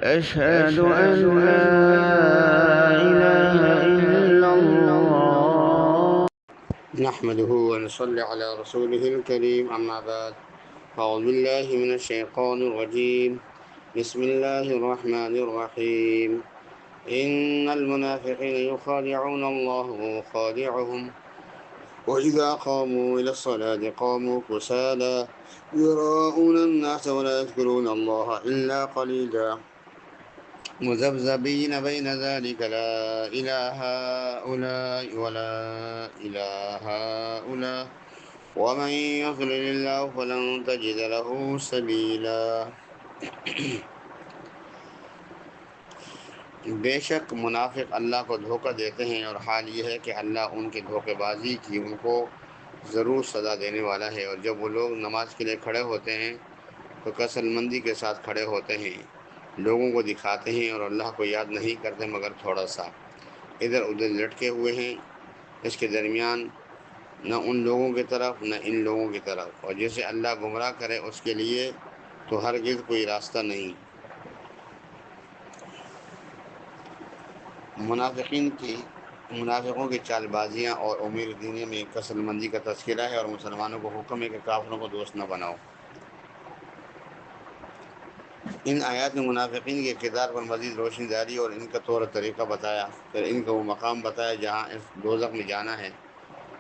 أشهد أن لا إله إلا الله. نحمده ونصلي على رسوله الكريم، أما بعد. أعوذ بالله من الشيطان الرجيم. بسم الله الرحمن الرحيم. إن المنافقين يخادعون الله وهو خادعهم وإذا قاموا إلى الصلاة قاموا كسالى يراءون الناس ولا يذكرون الله إلا قليلا مذبذبين بين ذلك لا إلى هؤلاء ولا إلى هؤلاء ومن يضلل الله فلن تجد له سبيلا۔ بے شک منافق اللہ کو دھوکہ دیتے ہیں، اور حال یہ ہے کہ اللہ ان کی دھوکے بازی کی ان کو ضرور سزا دینے والا ہے۔ اور جب وہ لوگ نماز کے لیے کھڑے ہوتے ہیں تو کسل مندی کے ساتھ کھڑے ہوتے ہیں، لوگوں کو دکھاتے ہیں اور اللہ کو یاد نہیں کرتے مگر تھوڑا سا، ادھر ادھر لٹکے ہوئے ہیں، اس کے درمیان نہ ان لوگوں کی طرف نہ ان لوگوں کی طرف، اور جسے اللہ گمراہ کرے اس کے لیے تو ہرگز کوئی راستہ نہیں۔ منافقوں کی چال بازیاں اور امیر دینی میں کسل مندی کا تذکرہ ہے، اور مسلمانوں کو حکم ہے کہ کافروں کو دوست نہ بناؤ۔ ان آیات میں منافقین کے کردار پر مزید روشنی ڈالی اور ان کا طور طریقہ بتایا، پھر ان کو وہ مقام بتایا جہاں اس دوزخ میں جانا ہے۔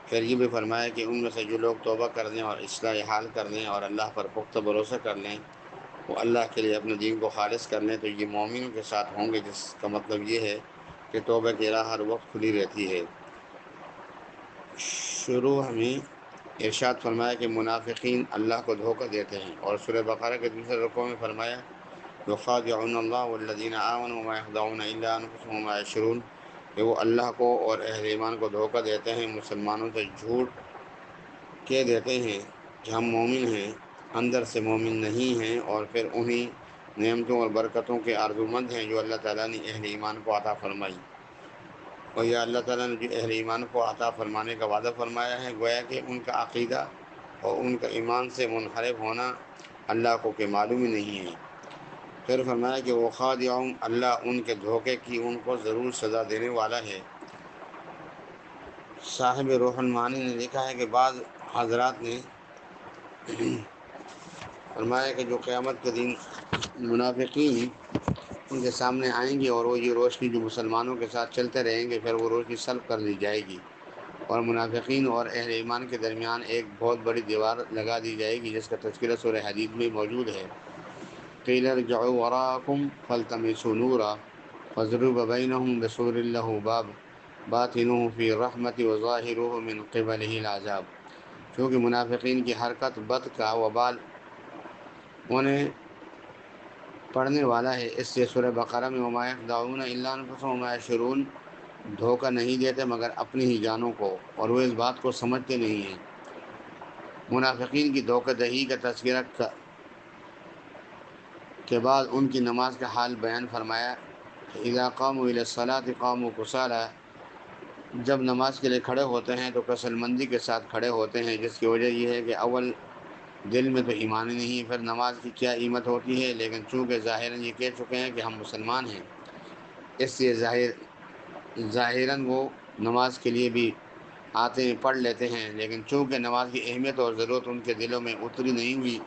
پھر یہ بھی فرمایا کہ ان میں سے جو لوگ توبہ کر لیں اور اصلاح حال کر لیں اور اللہ پر پختہ بھروسہ کر لیں، وہ اللہ کے لیے اپنے دین کو خالص کر لیں، تو یہ مومنوں کے ساتھ ہوں گے، جس کا مطلب یہ ہے کہ توبہ کی راہ ہر وقت کھلی رہتی ہے۔ شروع میں ارشاد فرمایا کہ منافقین اللہ کو دھوکہ دیتے ہیں، اور سورہ بقرہ کے دوسرے رکوع میں فرمایا یخادعون اللہ والذین آمنوا وما یخدعون الا انفسهم وما یشعرون، کہ وہ اللہ کو اور اہل ایمان کو دھوکہ دیتے ہیں، مسلمانوں سے جھوٹ کہہ دیتے ہیں کہ ہم مومن ہیں، اندر سے مومن نہیں ہیں، اور پھر انہی نعمتوں اور برکتوں کے آرزومند ہیں جو اللہ تعالیٰ نے اہل ایمان کو عطا فرمائی۔ اور یہ اللہ تعالیٰ نے جو اہل ایمان کو عطا فرمانے کا وعدہ فرمایا ہے، گویا کہ ان کا عقیدہ اور ان کا ایمان سے منحرف ہونا اللہ کو کہ معلوم ہی نہیں ہے۔ پھر فرمایا کہ وہ خادعون، اللہ ان کے دھوکے کی ان کو ضرور سزا دینے والا ہے۔ صاحب روح المعانی نے لکھا ہے کہ بعض حضرات نے فرمایا کہ جو قیامت کے دن منافقین ان کے سامنے آئیں گے، اور وہ یہ روشنی جو مسلمانوں کے ساتھ چلتے رہیں گے، پھر وہ روشنی سلب کر لی جائے گی، اور منافقین اور اہل ایمان کے درمیان ایک بہت بڑی دیوار لگا دی جائے گی، جس کا تذکرہ سورہ حدید میں موجود ہے۔ قیل ارجعوا وراءکم فالتمسوا نورا فضرب بینہم بسور لہ باب باطنہ فی الرحمۃ وظاہرہ من قبلہ العذاب۔ چونکہ منافقین کی حرکت بد کا وبال انہیں پڑھنے والا ہے، اس سے سورہ بقرہ میں وما یخدعون الا انفسهم وما یشعرون، دھوکہ نہیں دیتے مگر اپنی ہی جانوں کو، اور وہ اس بات کو سمجھتے نہیں ہیں۔ منافقین کی دھوکہ دہی کا تذکرہ کے بعد ان کی نماز کا حال بیان فرمایا کہ اذا قاموا الی الصلاۃ قاموا کسالى، جب نماز کے لیے کھڑے ہوتے ہیں تو کسل مندی کے ساتھ کھڑے ہوتے ہیں، جس کی وجہ یہ ہے کہ اول دل میں تو ایمان ہی نہیں، پھر نماز کی کیا قیمت ہوتی ہے، لیکن چونکہ ظاہراً یہ کہہ چکے ہیں کہ ہم مسلمان ہیں، اس لیے ظاہراً وہ نماز کے لیے بھی آتے ہیں، پڑھ لیتے ہیں، لیکن چونکہ نماز کی اہمیت اور ضرورت ان کے دلوں میں اتری نہیں ہوئی،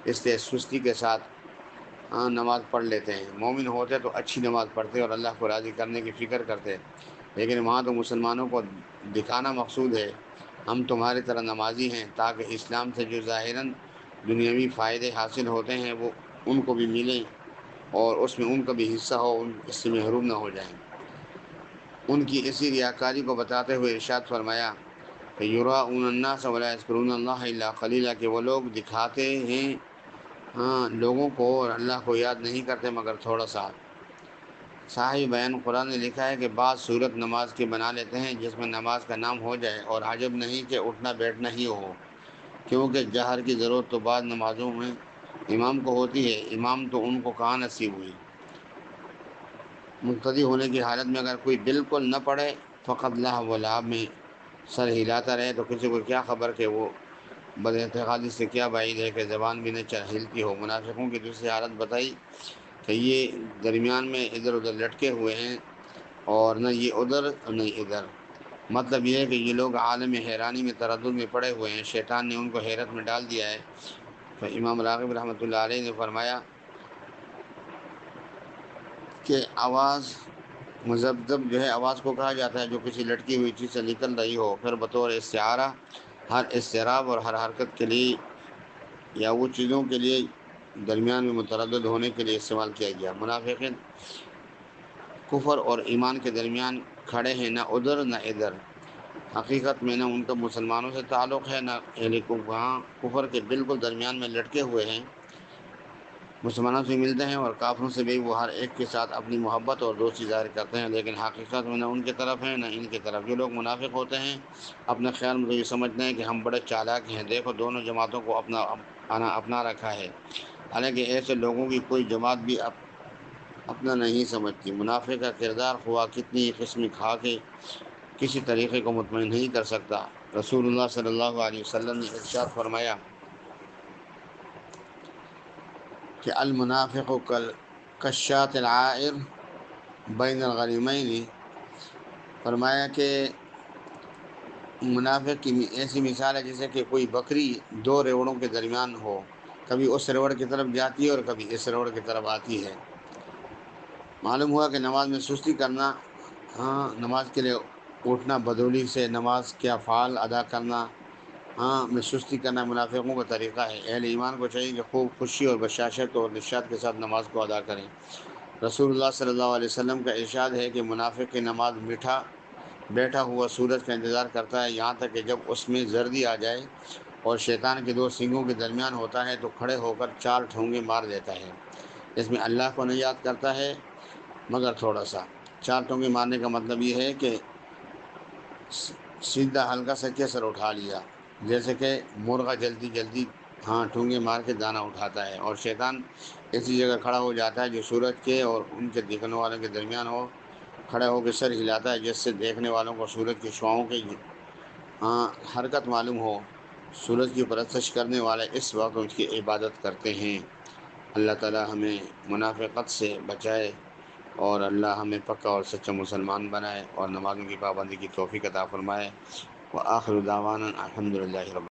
اس لیے سستی کے ساتھ نماز پڑھ لیتے ہیں۔ مومن ہوتے تو اچھی نماز پڑھتے اور اللہ کو راضی کرنے کی فکر کرتے، لیکن وہاں تو مسلمانوں کو دکھانا مقصود ہے ہم تمہاری طرح نمازی ہیں، تاکہ اسلام سے جو ظاہراً دنیاوی فائدے حاصل ہوتے ہیں وہ ان کو بھی ملیں، اور اس میں ان کا بھی حصہ ہو، ان اس سے محروم نہ ہو جائیں۔ ان کی اسی ریاکاری کو بتاتے ہوئے ارشاد فرمایا کہ یراؤون الناس ولا یذکرون اللہ الا قلیلا، کہ وہ لوگ دکھاتے ہیں لوگوں کو اور اللہ کو یاد نہیں کرتے مگر تھوڑا سا۔ صاحب بیان قرآن نے لکھا ہے کہ بعض صورت نماز کی بنا لیتے ہیں جس میں نماز کا نام ہو جائے، اور عجب نہیں کہ اٹھنا بیٹھنا ہی ہو، کیونکہ جہر کی ضرورت تو بعض نمازوں میں امام کو ہوتی ہے، امام تو ان کو کہاں نصیب ہوئی۔ مقتدی ہونے کی حالت میں اگر کوئی بالکل نہ پڑھے، فقط لہو و لعب میں سر ہلاتا رہے، تو کسی کو کیا خبر کہ وہ بد اعتقادی سے کیا بعید ہے کہ زبان بھی نہ ہلتی ہو۔ منافقوں کی دوسری حالت بتائی کہ یہ درمیان میں ادھر ادھر لٹکے ہوئے ہیں، اور نہ یہ ادھر اور نہ ادھر۔ مطلب یہ ہے کہ یہ لوگ عالم حیرانی میں، تردد میں پڑے ہوئے ہیں، شیطان نے ان کو حیرت میں ڈال دیا ہے۔ تو امام راغب رحمۃ اللہ علیہ نے فرمایا کہ آواز مذبذب جو ہے، آواز کو کہا جاتا ہے جو کسی لٹکی ہوئی چیز سے نکل رہی ہو، پھر بطور استعارہ ہر اضطراب اور ہر حرکت کے لیے یا وہ چیزوں کے لیے درمیان میں متردد ہونے کے لیے استعمال کیا گیا۔ منافقین کفر اور ایمان کے درمیان کھڑے ہیں، نہ ادھر نہ ادھر۔ حقیقت میں نہ ان کا مسلمانوں سے تعلق ہے، نہ اہل کفر کے بالکل درمیان میں لٹکے ہوئے ہیں۔ مسلمانوں سے ملتے ہیں اور کافروں سے بھی وہ ہر ایک کے ساتھ اپنی محبت اور دوستی ظاہر کرتے ہیں، لیکن حقیقت میں نہ ان کی طرف ہیں نہ ان کی طرف۔ جو لوگ منافق ہوتے ہیں اپنے خیال میں تو یہ سمجھتے ہیں کہ ہم بڑے چالاک ہیں، دیکھو دونوں جماعتوں کو اپنا رکھا ہے، حالانکہ ایسے لوگوں کی کوئی جماعت بھی اپنا نہیں سمجھتی۔ منافق کا کردار خواہ کتنی قسم کھا کے کسی طریقے کو مطمئن نہیں کر سکتا۔ رسول اللہ صلی اللہ علیہ وسلم نے ارشاد فرمایا کہ المنافق کالشاة العائر بین الغنیمین، فرمایا کہ منافق کی ایسی مثال ہے جیسے کہ کوئی بکری دو ریوڑوں کے درمیان ہو، کبھی اس ریوڑ کی طرف جاتی ہے اور کبھی اس ریوڑ کی طرف آتی ہے۔ معلوم ہوا کہ نماز میں سستی کرنا، نماز کے لیے اٹھنا بدولی سے، نماز کے افعال ادا کرنا میں سستی کرنا منافقوں کا طریقہ ہے۔ اہل ایمان کو چاہیے کہ خوب خوشی اور بشاشت اور نشاط کے ساتھ نماز کو ادا کریں۔ رسول اللہ صلی اللہ علیہ وسلم کا ارشاد ہے کہ منافق کی نماز بیٹھا ہوا سورج کا انتظار کرتا ہے، یہاں تک کہ جب اس میں زردی آ جائے اور شیطان کے دو سینگوں کے درمیان ہوتا ہے تو کھڑے ہو کر 4 ٹھونگے مار دیتا ہے۔ اس میں اللہ کو نہیں یاد کرتا ہے مگر تھوڑا سا۔ 4 ٹھونگے مارنے کا مطلب یہ ہے کہ سیدھا ہلکا سا کیسر اٹھا لیا، جیسے کہ مرغا جلدی ٹھونگے مار کے دانہ اٹھاتا ہے، اور شیطان ایسی جگہ کھڑا ہو جاتا ہے جو سورج کے اور ان کے دیکھنے والوں کے درمیان ہو، کھڑے ہو کے سر ہلاتا ہے جس سے دیکھنے والوں کو سورج کی شعاؤں کی حرکت معلوم ہو۔ سورج کی پرستش کرنے والے اس وقت اس کی عبادت کرتے ہیں۔ اللہ تعالی ہمیں منافقت سے بچائے، اور اللہ ہمیں پکا اور سچا مسلمان بنائے اور نمازوں کی پابندی کی توفیق عطا فرمائے۔ وآخر دعوانا الحمدللہ رب